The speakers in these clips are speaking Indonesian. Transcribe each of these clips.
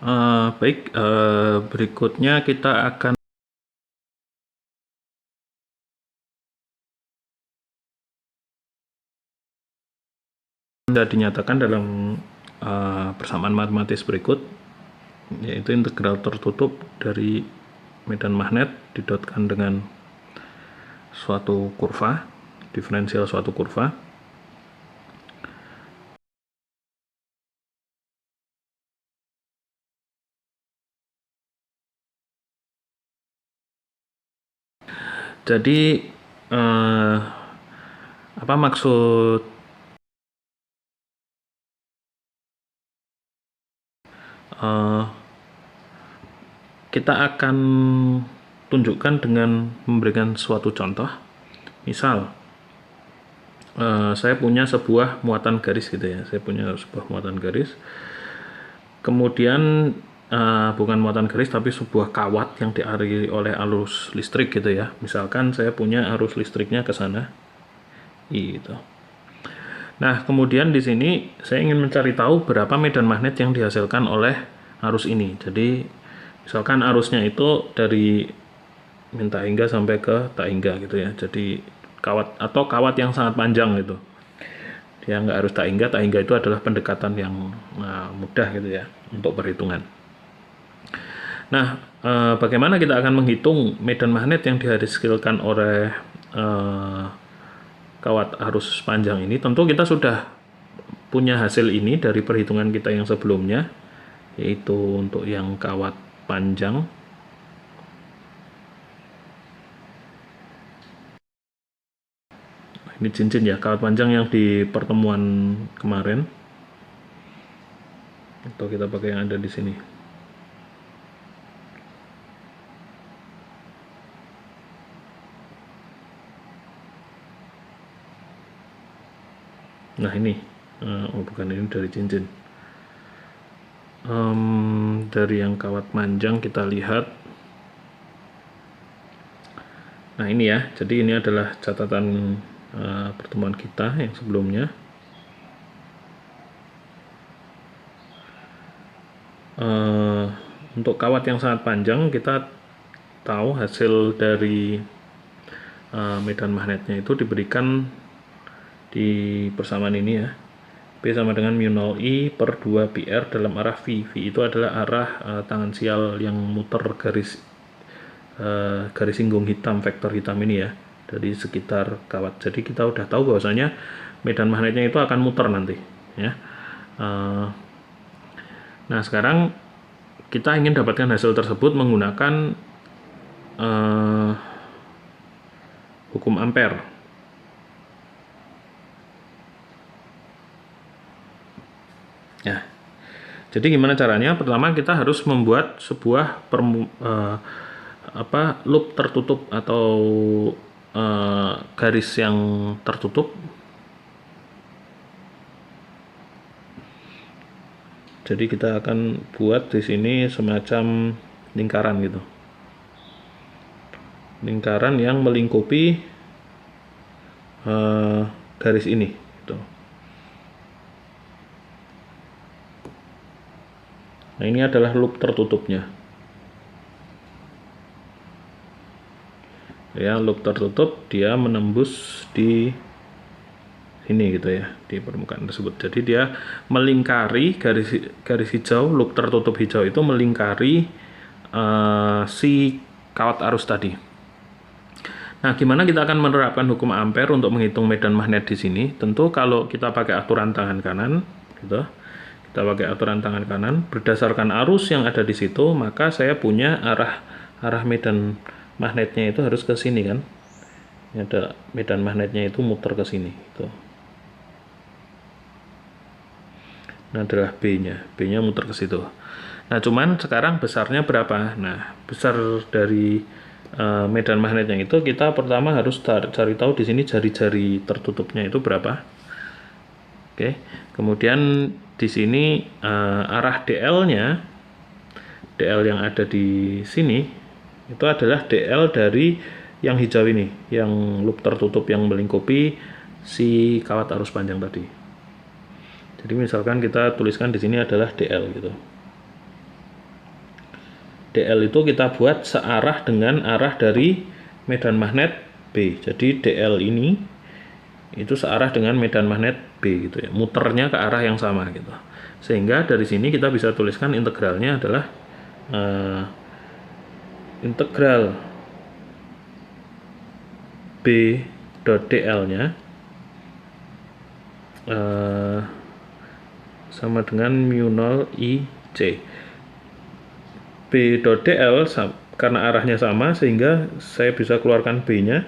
Baik, berikutnya kita akan dinyatakan dalam persamaan matematis berikut, yaitu integral tertutup dari medan magnet didotkan dengan suatu kurva, diferensial suatu kurva. Jadi apa maksud kita akan tunjukkan dengan memberikan suatu contoh. Misal saya punya sebuah muatan garis gitu ya, saya punya sebuah muatan garis, kemudian bukan muatan garis tapi sebuah kawat yang dialiri oleh arus listrik gitu ya. Misalkan saya punya arus listriknya ke sana gitu. Nah, kemudian di sini saya ingin mencari tahu berapa medan magnet yang dihasilkan oleh arus ini. Jadi misalkan arusnya itu dari min tak hingga sampai ke tak hingga gitu ya. Jadi kawat yang sangat panjang gitu. Dia nggak harus tak hingga itu adalah pendekatan yang mudah gitu ya untuk perhitungan. Nah, bagaimana kita akan menghitung medan magnet yang dihasilkan oleh kawat arus panjang ini? Tentu kita sudah punya hasil ini dari perhitungan kita yang sebelumnya, yaitu untuk yang kawat panjang. Ini cincin ya, kawat panjang yang di pertemuan kemarin. Atau kita pakai yang ada di sini. Nah ini, oh bukan, ini dari cincin. Dari yang kawat panjang kita lihat. Nah ini ya, jadi ini adalah catatan pertemuan kita yang sebelumnya. Untuk kawat yang sangat panjang kita tahu hasil dari medan magnetnya itu diberikan di persamaan ini ya, P sama dengan mu 0 I per 2 PR dalam arah V. V itu adalah arah tangensial yang muter garis singgung hitam, vektor hitam ini ya, dari sekitar kawat. Jadi kita udah tahu bahwasanya medan magnetnya itu akan muter nanti ya. Nah sekarang kita ingin dapatkan hasil tersebut menggunakan hukum Ampere. Ya, jadi gimana caranya? Pertama kita harus membuat sebuah loop tertutup atau garis yang tertutup. Jadi kita akan buat di sini semacam lingkaran gitu, lingkaran yang melingkupi garis ini gitu. Nah ini adalah loop tertutupnya ya, loop tertutup dia menembus di sini gitu ya, di permukaan tersebut. Jadi dia melingkari garis hijau, loop tertutup hijau itu melingkari si kawat arus tadi. Nah, gimana kita akan menerapkan hukum Ampere untuk menghitung medan magnet di sini? Tentu kalau kita pakai aturan tangan kanan, gitu. Kita pakai aturan tangan kanan berdasarkan arus yang ada di situ, maka saya punya arah medan magnetnya itu harus ke sini kan. Ini ada medan magnetnya itu muter ke sini gitu. Nah, adalah B-nya. B-nya muter ke situ. Nah, cuman sekarang besarnya berapa? Nah, besar dari medan magnetnya itu kita pertama harus cari tahu di sini jari-jari tertutupnya itu berapa. Oke. Kemudian di sini arah DL-nya, DL yang ada di sini itu adalah DL dari yang hijau ini, yang loop tertutup yang melingkupi si kawat arus panjang tadi. Jadi misalkan kita tuliskan di sini adalah DL gitu. DL itu kita buat searah dengan arah dari medan magnet B. Jadi DL ini itu searah dengan medan magnet B gitu ya, muternya ke arah yang sama gitu. Sehingga dari sini kita bisa tuliskan integralnya adalah integral B dot DL-nya sama dengan mu 0 IC. B dot DL karena arahnya sama sehingga saya bisa keluarkan B-nya.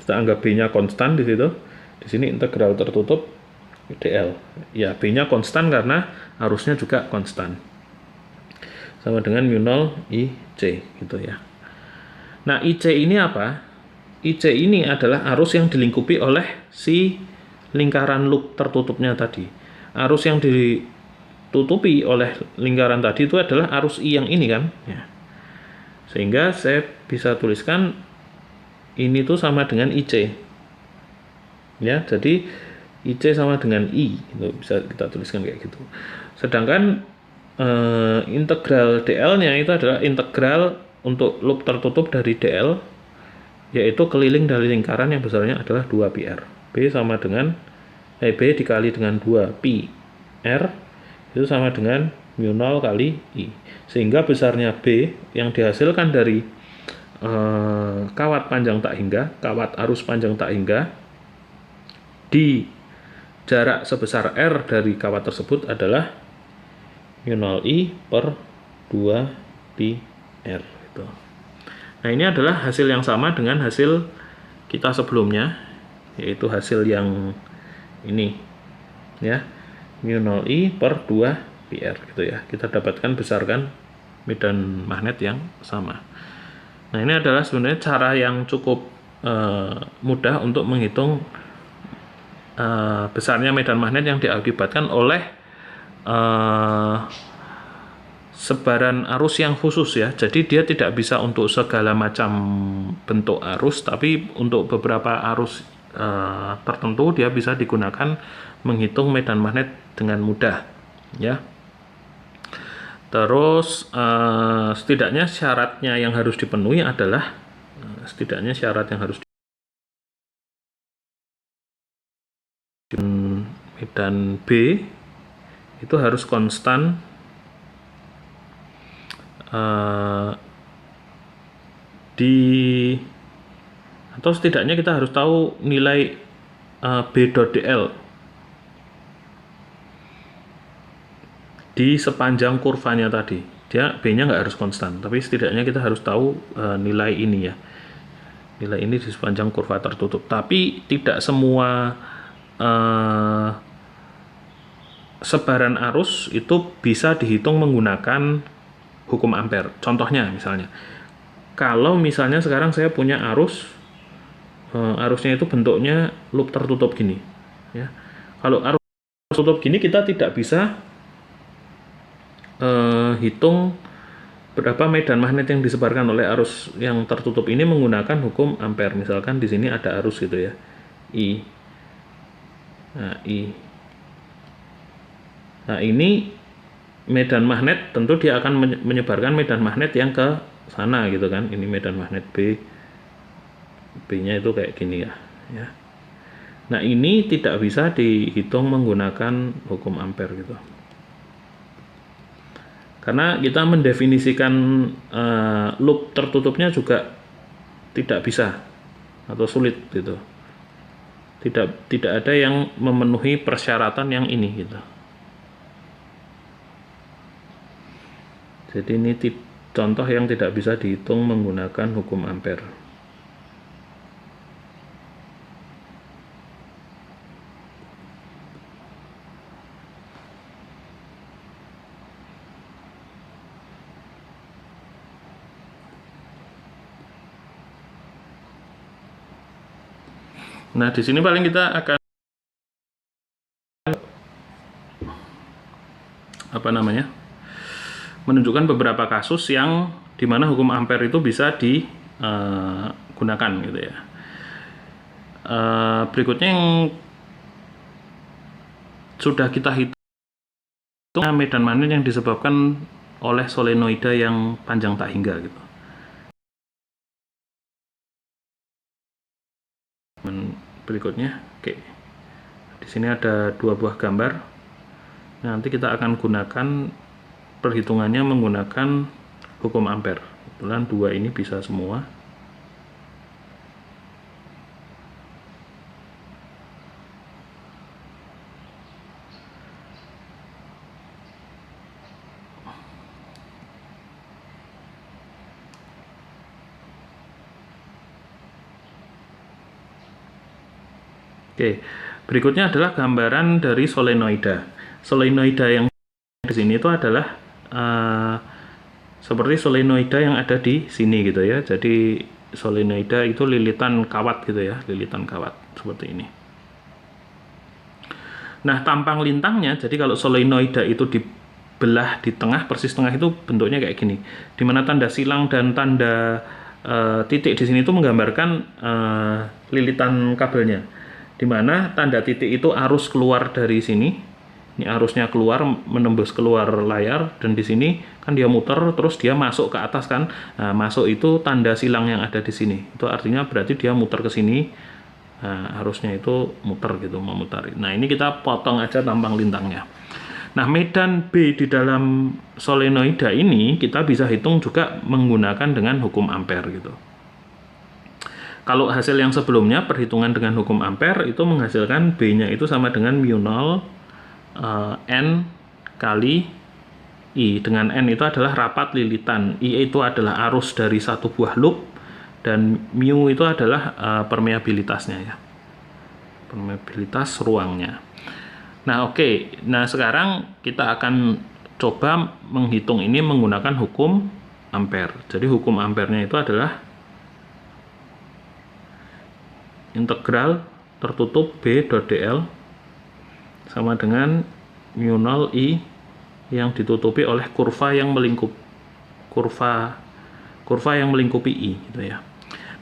Kita anggap B-nya konstan di situ. Di sini integral tertutup DL. Ya, B-nya konstan karena arusnya juga konstan. Sama dengan mu 0 IC gitu ya. Nah, IC ini apa? IC ini adalah arus yang dilingkupi oleh si lingkaran loop tertutupnya tadi. Arus yang ditutupi oleh lingkaran tadi itu adalah arus I yang ini kan ya. Sehingga saya bisa tuliskan ini tuh sama dengan IC ya, jadi IC sama dengan I itu bisa kita tuliskan kayak gitu. Sedangkan integral DL-nya itu adalah integral untuk loop tertutup dari DL, yaitu keliling dari lingkaran yang besarnya adalah 2πr. B sama dengan B dikali dengan 2πr itu sama dengan mu 0 kali I. Sehingga besarnya B yang dihasilkan dari kawat panjang tak hingga, kawat arus panjang tak hingga di jarak sebesar R dari kawat tersebut adalah mu 0 I per 2πr gitu. Nah, ini adalah hasil yang sama dengan hasil kita sebelumnya, yaitu hasil yang ini ya, mu 0 I per 2πr gitu ya. Kita dapatkan besarkan medan magnet yang sama. Nah, ini adalah sebenarnya cara yang cukup mudah untuk menghitung besarnya medan magnet yang diakibatkan oleh sebaran arus yang khusus ya. Jadi dia tidak bisa untuk segala macam bentuk arus, tapi untuk beberapa arus tertentu dia bisa digunakan menghitung medan magnet dengan mudah ya. Terus setidaknya syaratnya yang harus dipenuhi adalah medan B itu harus konstan atau setidaknya kita harus tahu nilai B dot DL di sepanjang kurvanya tadi. Dia B-nya nggak harus konstan, tapi setidaknya kita harus tahu nilai ini ya. Nilai ini di sepanjang kurva tertutup. Tapi tidak semua sebaran arus itu bisa dihitung menggunakan hukum ampere. Contohnya misalnya, kalau misalnya sekarang saya punya arusnya itu bentuknya loop tertutup gini ya. Kalau arus tertutup gini kita tidak bisa hitung berapa medan magnet yang disebarkan oleh arus yang tertutup ini menggunakan hukum ampere. Misalkan di sini ada arus gitu ya, I. Nah, I. Nah, ini medan magnet tentu dia akan menyebarkan medan magnet yang ke sana gitu kan. Ini medan magnet B. B-nya itu kayak gini ya. Nah, ini tidak bisa dihitung menggunakan hukum ampere gitu. Karena kita mendefinisikan loop tertutupnya juga tidak bisa atau sulit gitu. Tidak ada yang memenuhi persyaratan yang ini gitu. Jadi ini contoh yang tidak bisa dihitung menggunakan hukum ampere. Nah, di sini paling kita akan menunjukkan beberapa kasus yang dimana hukum ampere itu bisa digunakan gitu ya. Berikutnya yang sudah kita hitung medan magnet yang disebabkan oleh solenoida yang panjang tak hingga gitu. Berikutnya, oke. Di sini ada 2 buah gambar. Nanti kita akan gunakan perhitungannya menggunakan hukum ampere. Kebetulan 2 ini bisa semua. Oke, berikutnya adalah gambaran dari solenoida. Solenoida yang di sini itu adalah seperti solenoida yang ada di sini gitu ya. Jadi solenoida itu lilitan kawat gitu ya, lilitan kawat seperti ini. Nah, tampang lintangnya, jadi kalau solenoida itu dibelah di tengah, persis tengah itu bentuknya kayak gini. Dimana tanda silang dan tanda titik di sini itu menggambarkan lilitan kabelnya. Dimana tanda titik itu arus keluar dari sini, ini arusnya keluar menembus keluar layar, dan di sini kan dia muter terus dia masuk ke atas kan. Nah, masuk itu tanda silang yang ada di sini, itu artinya berarti dia muter ke sini. Nah, harusnya itu muter gitu, memutar. Nah, ini kita potong aja tampang lintangnya. Nah, medan B di dalam solenoida ini kita bisa hitung juga menggunakan dengan hukum ampere gitu. Kalau hasil yang sebelumnya, perhitungan dengan hukum ampere itu menghasilkan B-nya itu sama dengan mu0 N kali I. Dengan N itu adalah rapat lilitan, I itu adalah arus dari satu buah loop, dan mu itu adalah permeabilitasnya ya, permeabilitas ruangnya. Nah, oke. Nah, sekarang kita akan coba menghitung ini menggunakan hukum ampere. Jadi hukum ampernya itu adalah integral tertutup B dot dl sama dengan mu0 I yang ditutupi oleh kurva yang melingkup, kurva yang melingkupi I gitu ya.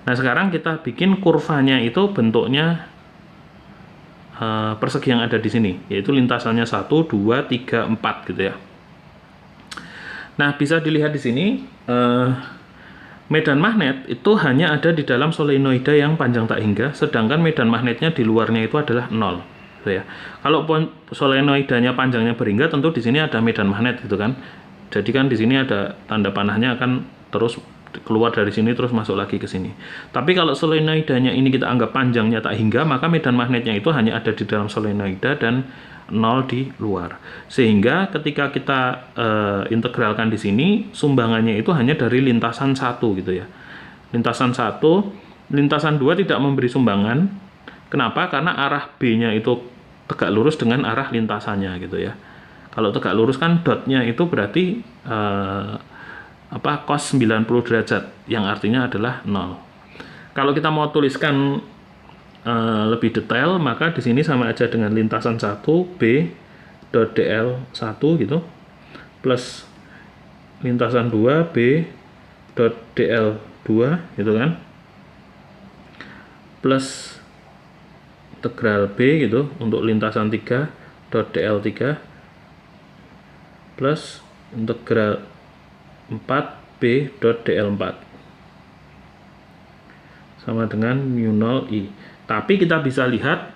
Nah, sekarang kita bikin kurvanya itu bentuknya persegi yang ada di sini, yaitu lintasannya 1, 2, 3, 4 gitu ya. Nah, bisa dilihat di sini medan magnet itu hanya ada di dalam solenoida yang panjang tak hingga, sedangkan medan magnetnya di luarnya itu adalah 0 gitu ya. Kalau solenoidanya panjangnya berhingga, tentu di sini ada medan magnet gitu kan. Jadi kan di sini ada tanda panahnya akan terus keluar dari sini terus masuk lagi ke sini. Tapi kalau solenoidanya ini kita anggap panjangnya tak hingga, maka medan magnetnya itu hanya ada di dalam solenoida dan 0 di luar. Sehingga ketika kita integralkan di sini, sumbangannya itu hanya dari lintasan 1 gitu ya. Lintasan 1, lintasan 2 tidak memberi sumbangan. Kenapa? Karena arah B-nya itu tegak lurus dengan arah lintasannya gitu ya. Kalau tegak lurus kan dotnya itu berarti cos 90 derajat, yang artinya adalah 0. Kalau kita mau tuliskan lebih detail, maka di sini sama aja dengan lintasan 1 B dot dl 1 gitu, plus lintasan 2 B dot dl 2 gitu kan, plus integral B gitu untuk lintasan 3 dot dl 3, plus integral 4 B dot dl 4 sama dengan mu0 I. Tapi kita bisa lihat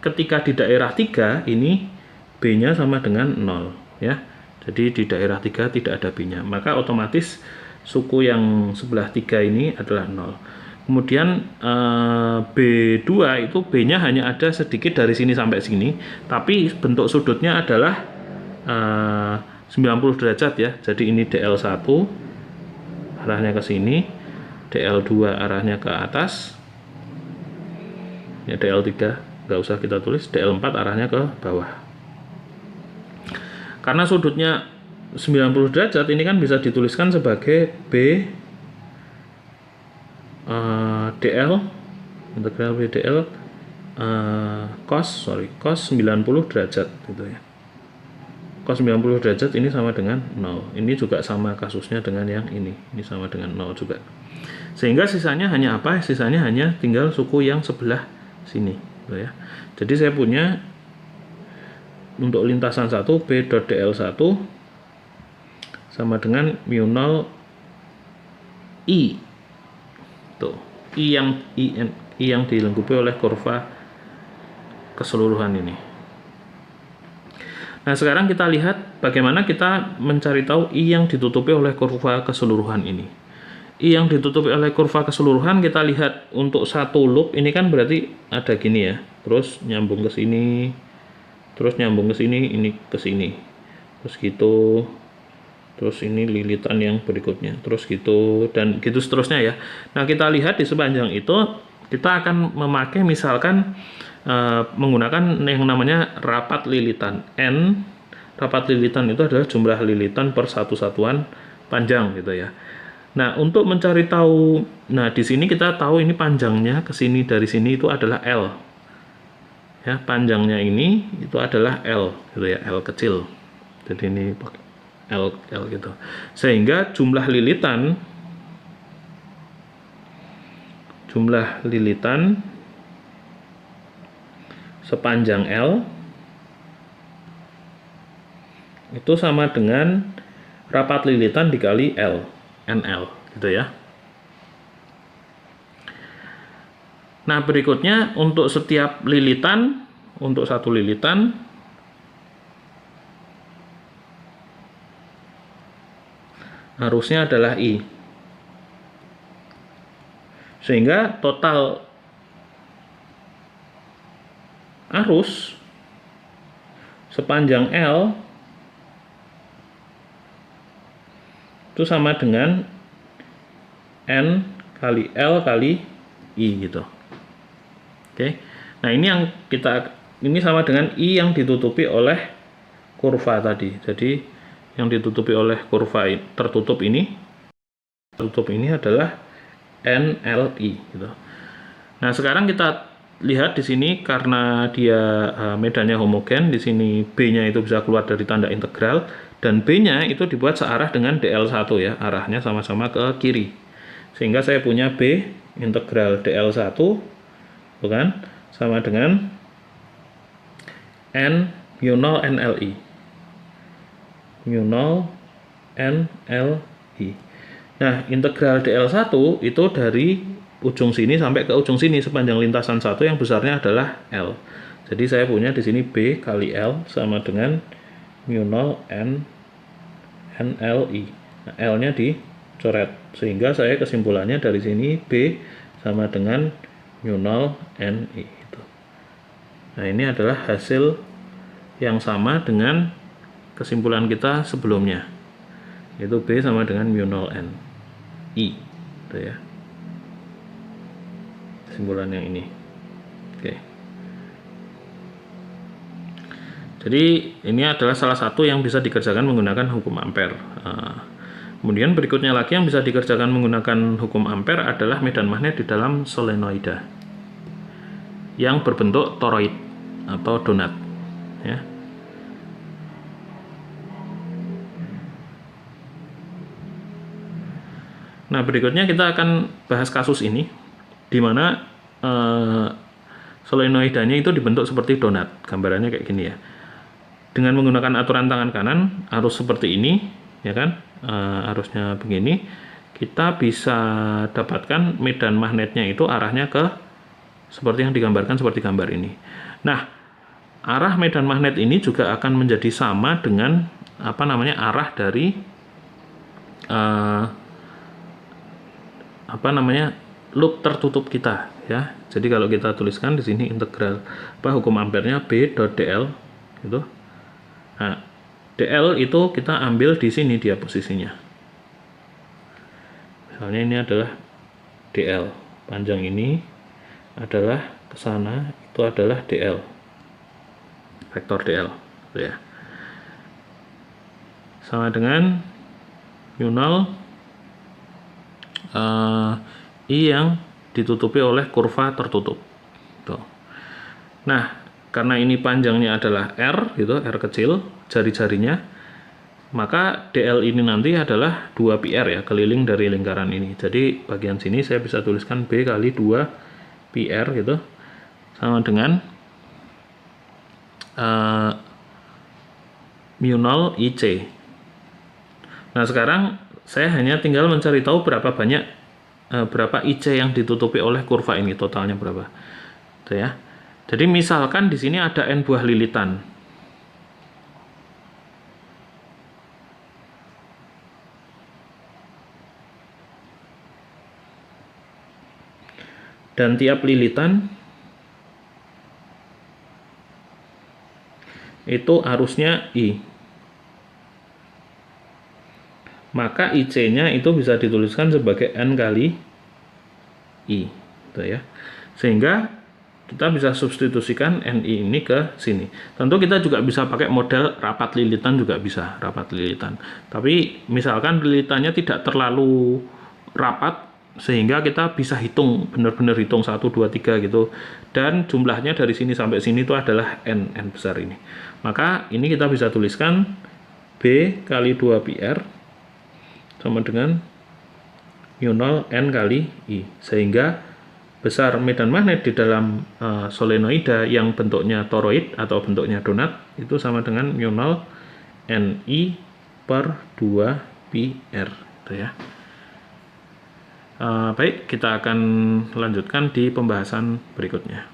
ketika di daerah 3 ini B-nya sama dengan 0 ya. Jadi di daerah 3 tidak ada B-nya, maka otomatis suku yang sebelah 3 ini adalah 0. Kemudian B2 itu B-nya hanya ada sedikit dari sini sampai sini, tapi bentuk sudutnya adalah 90 derajat ya. Jadi ini DL1 arahnya ke sini, DL2 arahnya ke atas. Ya, DL3 nggak usah kita tulis, DL4 arahnya ke bawah. Karena sudutnya 90 derajat, ini kan bisa dituliskan sebagai B DL, integral B DL cos 90 derajat gitu ya. Cos 90 derajat ini sama dengan 0. Ini juga sama kasusnya dengan yang ini sama dengan 0 juga. Sehingga sisanya hanya apa? Sisanya hanya tinggal suku yang sebelah sini gitu ya. Jadi saya punya untuk lintasan 1 B dot dl 1 sama dengan mu 0 I. Tuh, I yang dilengkapi oleh kurva keseluruhan ini. Nah, sekarang kita lihat bagaimana kita mencari tahu I yang ditutupi oleh kurva keseluruhan ini. I yang ditutupi oleh kurva keseluruhan, kita lihat untuk satu loop ini kan berarti ada gini ya. Terus nyambung ke sini, terus nyambung ke sini, ini ke sini. Terus gitu. Terus ini lilitan yang berikutnya. Terus gitu dan gitu seterusnya ya. Nah, kita lihat di sepanjang itu kita akan memakai misalkan menggunakan yang namanya rapat lilitan. N, rapat lilitan itu adalah jumlah lilitan per satu satuan panjang gitu ya. Nah, untuk mencari tahu, nah di sini kita tahu ini panjangnya ke sini dari sini itu adalah L. Ya, panjangnya ini itu adalah L gitu ya, L kecil. Jadi ini pakai L gitu. Sehingga jumlah lilitan sepanjang L itu sama dengan rapat lilitan dikali L, NL gitu ya. Nah, berikutnya untuk setiap lilitan, untuk satu lilitan arusnya adalah I. Sehingga total arus sepanjang L itu sama dengan N kali L kali I gitu. Oke. Nah, ini sama dengan I yang ditutupi oleh kurva tadi. Jadi yang ditutupi oleh kurva tertutup ini adalah NLI gitu. Nah, sekarang kita lihat di sini karena dia medannya homogen, di sini B-nya itu bisa keluar dari tanda integral dan B-nya itu dibuat searah dengan DL1 ya, arahnya sama-sama ke kiri. Sehingga saya punya B integral DL1 bukan sama dengan N mu 0 NLI. Mu 0 NLI. Nah, integral DL1 itu dari ujung sini sampai ke ujung sini sepanjang lintasan 1 yang besarnya adalah L. Jadi saya punya di sini B kali L sama dengan mu 0 NLI. Nah, L-nya dicoret. Sehingga saya kesimpulannya dari sini B sama dengan mu 0 NI. Nah, ini adalah hasil yang sama dengan kesimpulan kita sebelumnya. Yaitu B sama dengan mu 0 N I gitu ya, kesimpulan yang ini. Oke, jadi ini adalah salah satu yang bisa dikerjakan menggunakan hukum Ampere. Kemudian berikutnya lagi yang bisa dikerjakan menggunakan hukum Ampere adalah medan magnet di dalam solenoida yang berbentuk toroid atau donat ya. Nah, berikutnya kita akan bahas kasus ini, di mana solenoidanya itu dibentuk seperti donat. Gambarannya kayak gini ya. Dengan menggunakan aturan tangan kanan, arus seperti ini, ya kan, arusnya begini, kita bisa dapatkan medan magnetnya itu arahnya ke seperti yang digambarkan seperti gambar ini. Nah, arah medan magnet ini juga akan menjadi sama dengan arah dari loop tertutup kita ya. Jadi kalau kita tuliskan di sini integral hukum ampernya B dot dl gitu. Nah, dl itu kita ambil di sini dia posisinya. Misalnya ini adalah dl, panjang ini adalah ke sana, itu adalah dl, vektor dl gitu ya. Sama dengan mu 0 I yang ditutupi oleh kurva tertutup. Tuh. Nah, karena ini panjangnya adalah R gitu, R kecil, jari-jarinya, maka DL ini nanti adalah 2πr ya, keliling dari lingkaran ini. Jadi bagian sini saya bisa tuliskan B kali 2πr gitu, sama dengan mu 0 IC. Nah, sekarang saya hanya tinggal mencari tahu berapa IC yang ditutupi oleh kurva ini, totalnya berapa. Tuh ya. Jadi misalkan di sini ada n buah lilitan. Dan tiap lilitan itu arusnya I. Maka IC-nya itu bisa dituliskan sebagai N kali I. Gitu ya. Sehingga kita bisa substitusikan NI ini ke sini. Tentu kita juga bisa pakai model rapat lilitan juga bisa, rapat lilitan. Tapi misalkan lilitannya tidak terlalu rapat, sehingga kita bisa hitung, benar-benar hitung 1, 2, 3 gitu. Dan jumlahnya dari sini sampai sini itu adalah N besar ini. Maka ini kita bisa tuliskan B kali 2πr sama dengan mu0 N kali I. Sehingga besar medan magnet di dalam solenoida yang bentuknya toroid atau bentuknya donat itu sama dengan mu0 Ni per 2πr. Gitu ya. Baik, kita akan lanjutkan di pembahasan berikutnya.